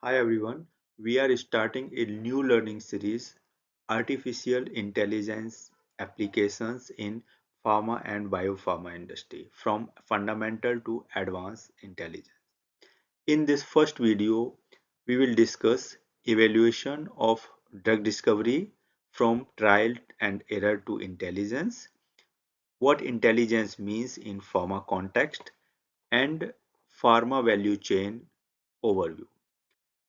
Hi everyone, we are starting a new learning series, Artificial Intelligence Applications in Pharma and Biopharma Industry, from fundamental to advanced intelligence. In this first video, we will discuss evaluation of drug discovery from trial and error to intelligence, what intelligence means in pharma context, and pharma value chain overview.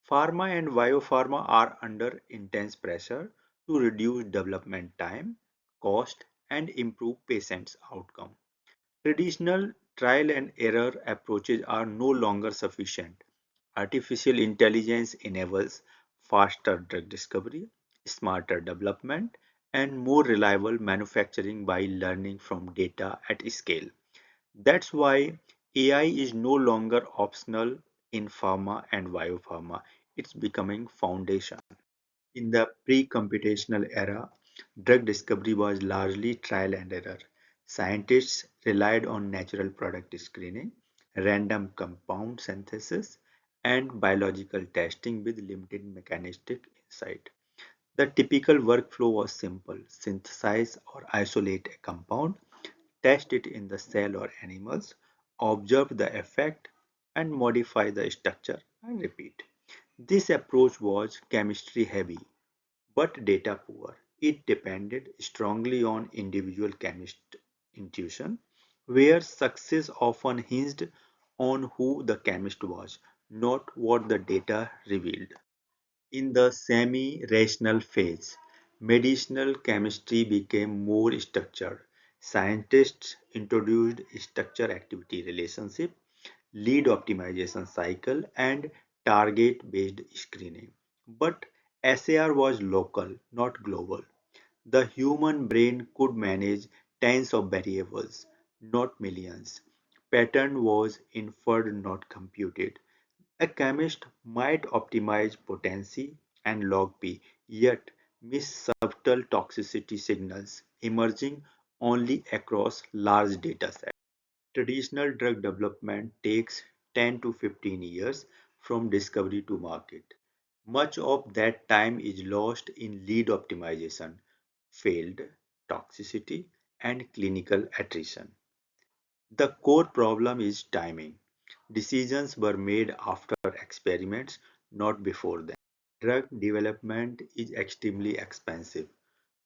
Pharma and biopharma are under intense pressure to reduce development time, cost, and improve patients' outcome. Traditional trial and error approaches are no longer sufficient. Artificial intelligence enables faster drug discovery, smarter development, and more reliable manufacturing by learning from data at scale. That's why AI is no longer optional in pharma and biopharma. It's becoming foundation. In the pre-computational era, drug discovery was largely trial and error. Scientists relied on natural product screening, random compound synthesis, and biological testing with limited mechanistic insight. The typical workflow was simple: synthesize or isolate a compound, test it in the cell or animals, observe the effect, and modify the structure and repeat. This approach was chemistry heavy but data poor. It depended strongly on individual chemist intuition, where success often hinged on who the chemist was, not what the data revealed. In the semi-rational phase, medicinal chemistry became more structured. Scientists introduced structure-activity relationship, lead optimization cycle, and target-based screening. But SAR was local, not global. The human brain could manage tens of variables, not millions. Pattern was inferred, not computed. A chemist might optimize potency and log P, yet miss subtle toxicity signals emerging only across large datasets. Traditional drug development takes 10 to 15 years from discovery to market. Much of that time is lost in lead optimization, failed toxicity, and clinical attrition. The core problem is timing. Decisions were made after experiments, not before them. Drug development is extremely expensive.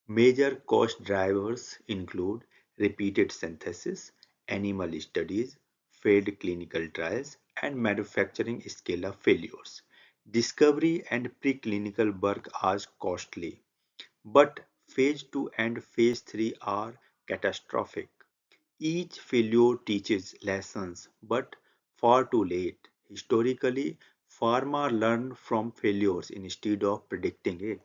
Major cost drivers include repeated synthesis, animal studies, failed clinical trials, and manufacturing scale-up failures. Discovery and preclinical work are costly, but phase 2 and phase 3 are catastrophic. Each failure teaches lessons, but far too late. Historically, pharma learned from failures instead of predicting it.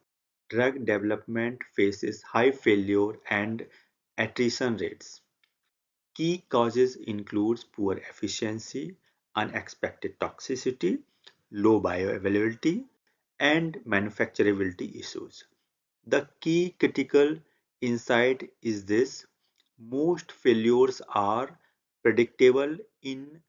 Drug development faces high failure and attrition rates. Key causes include poor efficiency, unexpected toxicity, low bioavailability, and manufacturability issues. The key critical insight is this: most failures are predictable in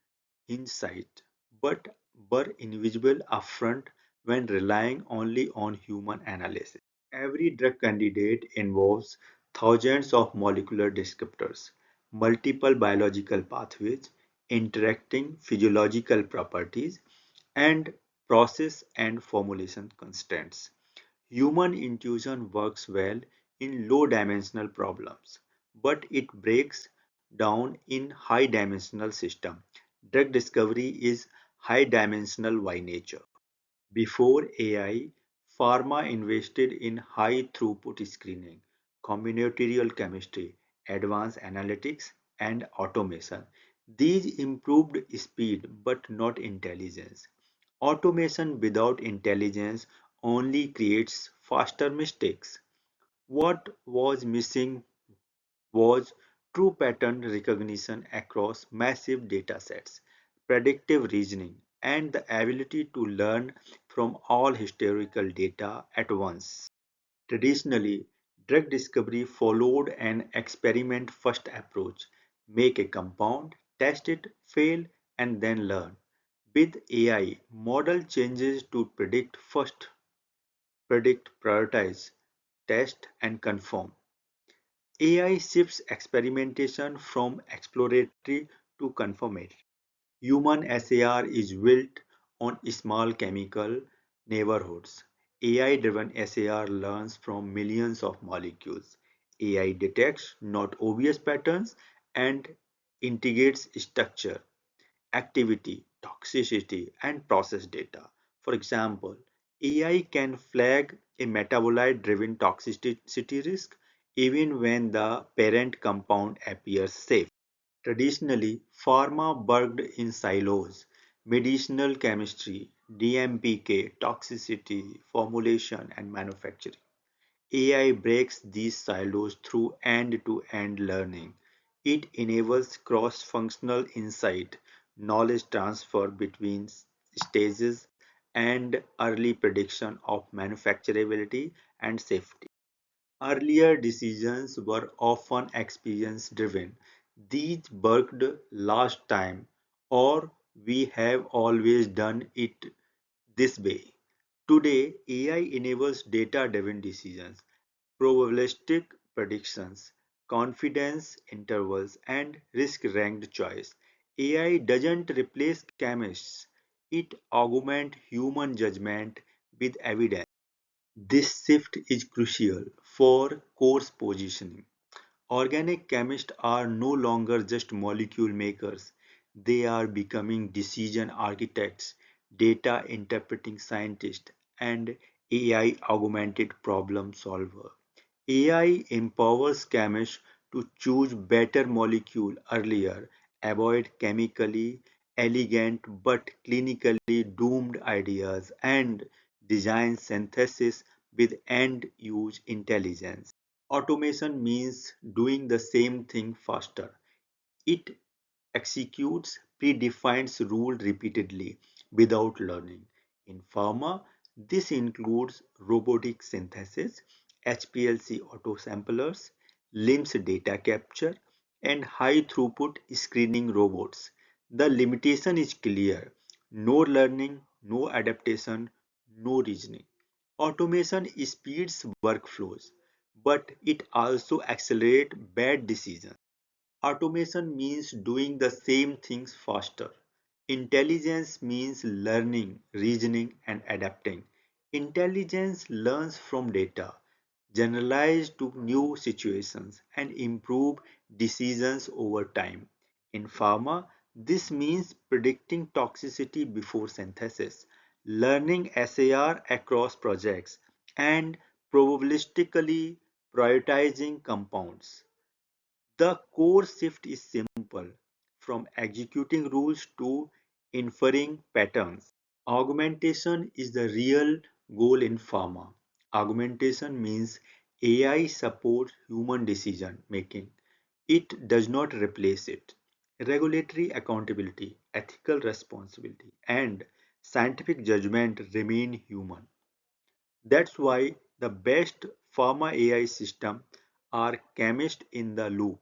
hindsight, but were invisible upfront when relying only on human analysis. Every drug candidate involves thousands of molecular descriptors, multiple biological pathways, interacting physiological properties, and process and formulation constraints. Human intuition works well in low-dimensional problems, but it breaks down in high-dimensional systems. Drug discovery is high-dimensional by nature. Before AI, pharma invested in high-throughput screening, combinatorial chemistry, advanced analytics, and automation. These improved speed but not intelligence. Automation without intelligence only creates faster mistakes. What was missing was true pattern recognition across massive datasets, predictive reasoning, and the ability to learn from all historical data at once. Traditionally, drug discovery followed an experiment-first approach: make a compound, test it, fail, and then learn. With AI, model changes to predict, prioritize, test, and confirm. AI shifts experimentation from exploratory to confirmatory. Human SAR is built on small chemical neighborhoods. AI-driven SAR learns from millions of molecules. AI detects not obvious patterns and integrates structure, activity, toxicity, and process data. For example, AI can flag a metabolite-driven toxicity risk even when the parent compound appears safe. Traditionally, pharma worked in silos: medicinal chemistry, DMPK, toxicity, formulation, and manufacturing. AI breaks these silos through end-to-end learning. It enables cross-functional insight, knowledge transfer between stages, and early prediction of manufacturability and safety. Earlier decisions were often experience-driven. These worked last time, or we have always done it this way. Today, AI enables data-driven decisions, probabilistic predictions, confidence intervals, and risk-ranked choice. AI doesn't replace chemists, it augments human judgment with evidence. This shift is crucial for course positioning. Organic chemists are no longer just molecule makers, they are becoming decision architects, data interpreting scientists, and AI augmented problem solvers. AI empowers chemists to choose better molecule earlier, avoid chemically elegant but clinically doomed ideas, and design synthesis with end-use intelligence. Automation means doing the same thing faster. It executes predefined rules repeatedly without learning. In pharma, this includes robotic synthesis, HPLC autosamplers, LIMS data capture, and high throughput screening robots. The limitation is clear: no learning, no adaptation, no reasoning. Automation speeds workflows, but it also accelerates bad decisions. Automation means doing the same things faster. Intelligence means learning, reasoning, and adapting. Intelligence learns from data, generalizes to new situations, and improves decisions over time. In pharma, this means predicting toxicity before synthesis, learning SAR across projects, and probabilistically prioritizing compounds. The core shift is simple: from executing rules to inferring patterns. Augmentation is the real goal in pharma. Augmentation means AI supports human decision making. It does not replace it. Regulatory accountability, ethical responsibility, and scientific judgment remain human. That's why the best pharma AI systems are chemist in the loop,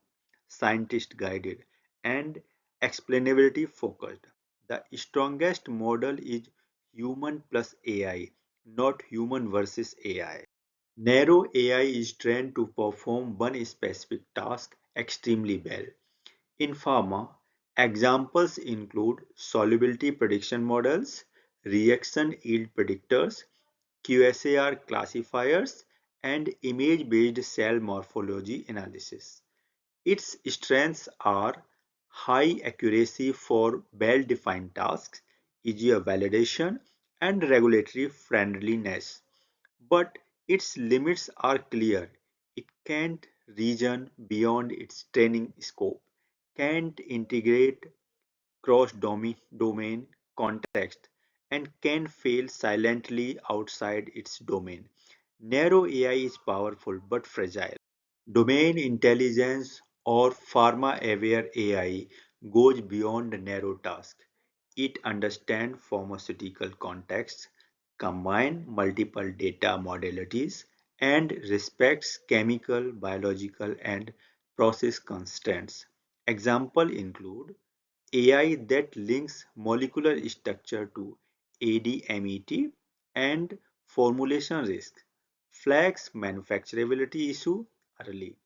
scientist guided, and explainability focused. The strongest model is human plus AI, not human versus AI. Narrow AI is trained to perform one specific task extremely well. In pharma, examples include solubility prediction models, reaction yield predictors, QSAR classifiers, and image-based cell morphology analysis. Its strengths are high accuracy for well-defined tasks, easier validation, and regulatory friendliness. But its limits are clear. It can't reason beyond its training scope, can't integrate cross-domain context, and can fail silently outside its domain. Narrow AI is powerful but fragile. Domain intelligence, or pharma-aware AI, goes beyond narrow tasks. It understands pharmaceutical contexts, combines multiple data modalities, and respects chemical, biological, and process constraints. Examples include AI that links molecular structure to ADMET and formulation risk, flags manufacturability issue early,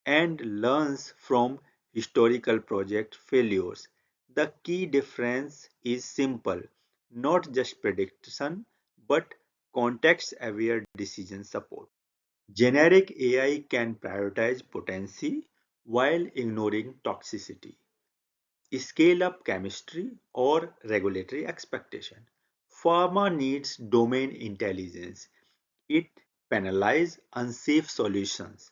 and learns from historical project failures. The key difference is simple, not just prediction, but context-aware decision support. Generic AI can prioritize potency while ignoring toxicity, scale-up chemistry, or regulatory expectation. Pharma needs domain intelligence. It penalizes unsafe solutions,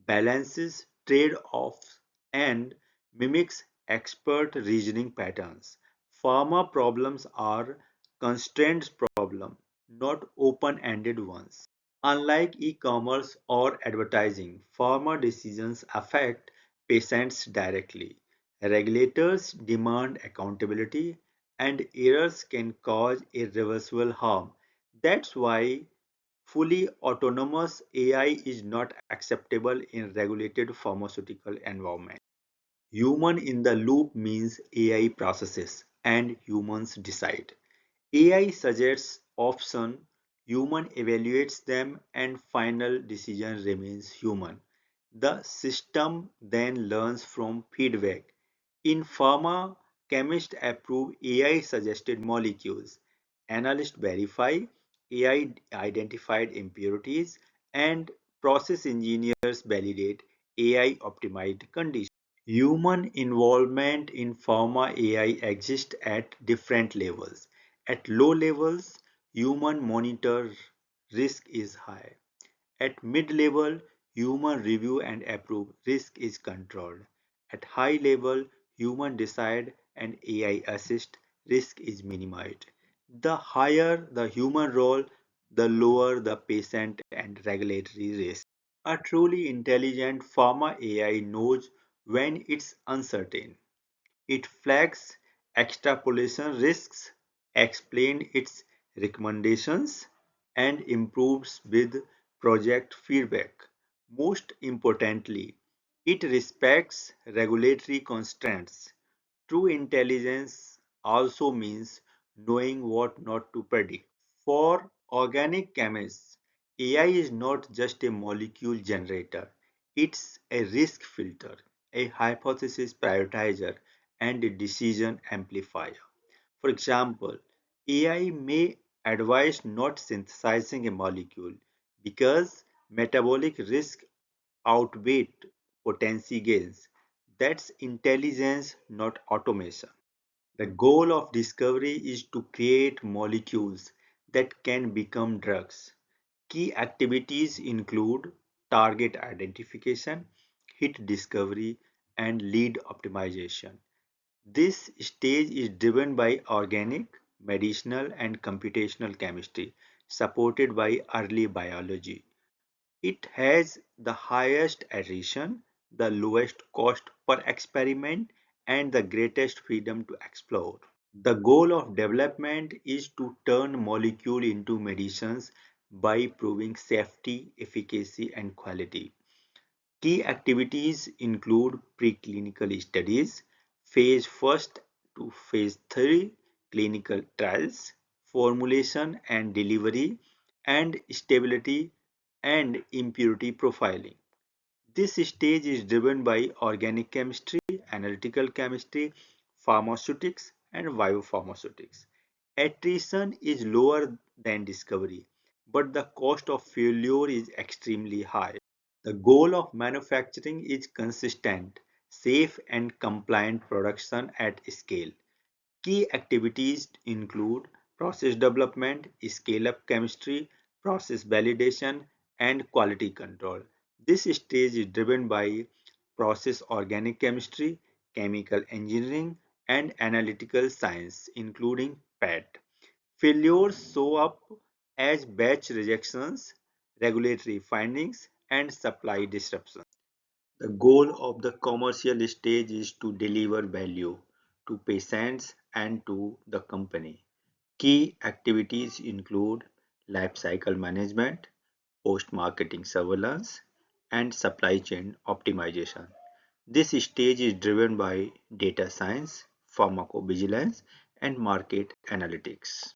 balances trade-offs, and mimics expert reasoning patterns. Pharma problems are constrained problems, not open-ended ones. Unlike e-commerce or advertising, pharma decisions affect patients directly. Regulators demand accountability, and errors can cause irreversible harm. That's why fully autonomous AI is not acceptable in regulated pharmaceutical environment. Human in the loop means AI processes and humans decide. AI suggests options, human evaluates them, and final decision remains human. The system then learns from feedback. In pharma, chemists approve AI suggested molecules, analysts verify AI identified impurities, and process engineers validate AI optimized conditions. Human involvement in pharma AI exists at different levels. At low levels, human monitor risk is high. At mid-level, human review and approve risk is controlled. At high level, human decide and AI assist risk is minimized. The higher the human role, the lower the patient and regulatory risk. A truly intelligent pharma AI knows when it's uncertain. It flags extrapolation risks, explains its recommendations, and improves with project feedback. Most importantly, it respects regulatory constraints. True intelligence also means knowing what not to predict. For organic chemists, AI is not just a molecule generator, it's a risk filter, a hypothesis prioritizer, and a decision amplifier. For example, AI may advise not synthesizing a molecule because metabolic risk outweigh potency gains. That's intelligence, not automation. The goal of discovery is to create molecules that can become drugs. Key activities include target identification, hit discovery, and lead optimization. This stage is driven by organic, medicinal, and computational chemistry, supported by early biology. It has the highest attrition, the lowest cost per experiment, and the greatest freedom to explore. The goal of development is to turn molecule into medicines by proving safety, efficacy, and quality. Key activities include preclinical studies, phase 1 to phase 3 clinical trials, formulation and delivery, and stability and impurity profiling. This stage is driven by organic chemistry, analytical chemistry, pharmaceutics, and biopharmaceutics. Attrition is lower than discovery, but the cost of failure is extremely high. The goal of manufacturing is consistent, safe, and compliant production at scale. Key activities include process development, scale-up chemistry, process validation, and quality control. This stage is driven by process organic chemistry, chemical engineering, and analytical science, including PET. Failures show up as batch rejections, regulatory findings, and supply disruptions. The goal of the commercial stage is to deliver value to patients and to the company. Key activities include life cycle management, post-marketing surveillance, and supply chain optimization. This stage is driven by data science, pharmacovigilance, and market analytics.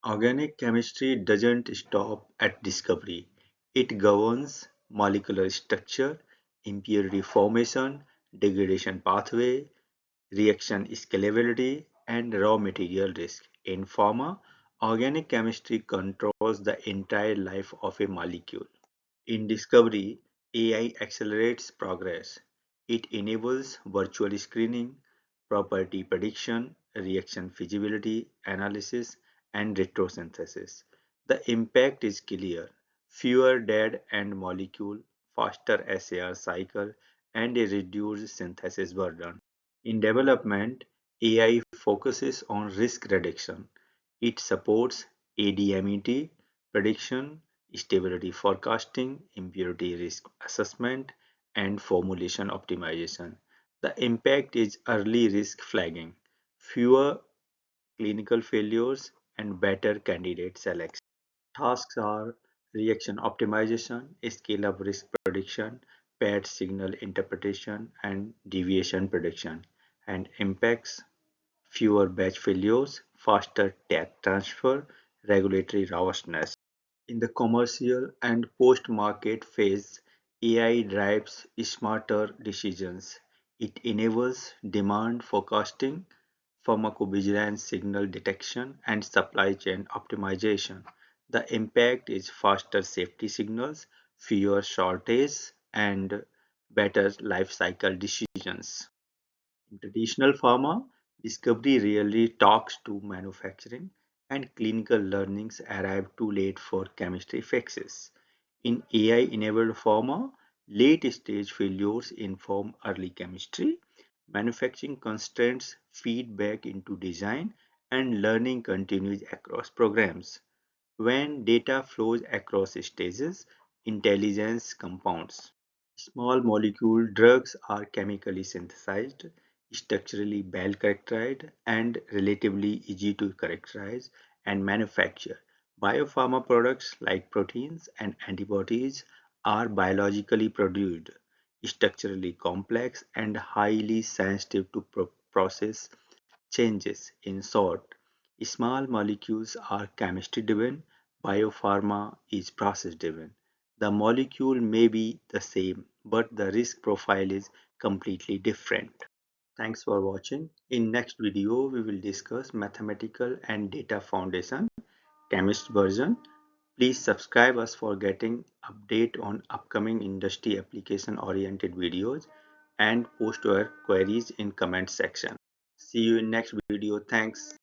Organic chemistry doesn't stop at discovery. It governs molecular structure, impurity formation, degradation pathway, reaction scalability, and raw material risk. In pharma, organic chemistry controls the entire life of a molecule. In discovery, AI accelerates progress. It enables virtual screening, property prediction, reaction feasibility analysis, and retrosynthesis. The impact is clear: fewer dead end molecule, faster SAR cycle, and a reduced synthesis burden. In development, AI focuses on risk reduction. It supports ADMET prediction, stability forecasting, impurity risk assessment, and formulation optimization. The impact is early risk flagging, fewer clinical failures, and better candidate selection. Tasks are reaction optimization, scale-up risk prediction, paired signal interpretation, and deviation prediction. And impacts: fewer batch failures, faster tech transfer, regulatory robustness. In the commercial and post-market phase, AI drives smarter decisions. It enables demand forecasting, pharmacovigilance signal detection, and supply chain optimization. The impact is faster safety signals, fewer shortages, and better life cycle decisions. In traditional pharma, discovery rarely talks to manufacturing, and clinical learnings arrive too late for chemistry fixes. In AI-enabled pharma, late-stage failures inform early chemistry, manufacturing constraints feed back into design, and learning continues across programs. When data flows across stages, intelligence compounds. Small molecule drugs are chemically synthesized, structurally well characterized, and relatively easy to characterize and manufacture. Biopharma products like proteins and antibodies are biologically produced, structurally complex, and highly sensitive to process changes. In short, small molecules are chemistry driven, biopharma is process driven. The molecule may be the same, but the risk profile is completely different. Thanks for watching. In next video, we will discuss mathematical and data foundation, chemist version. Please subscribe us for getting update on upcoming industry application oriented videos and post your queries in comment section. See you in next video. Thanks.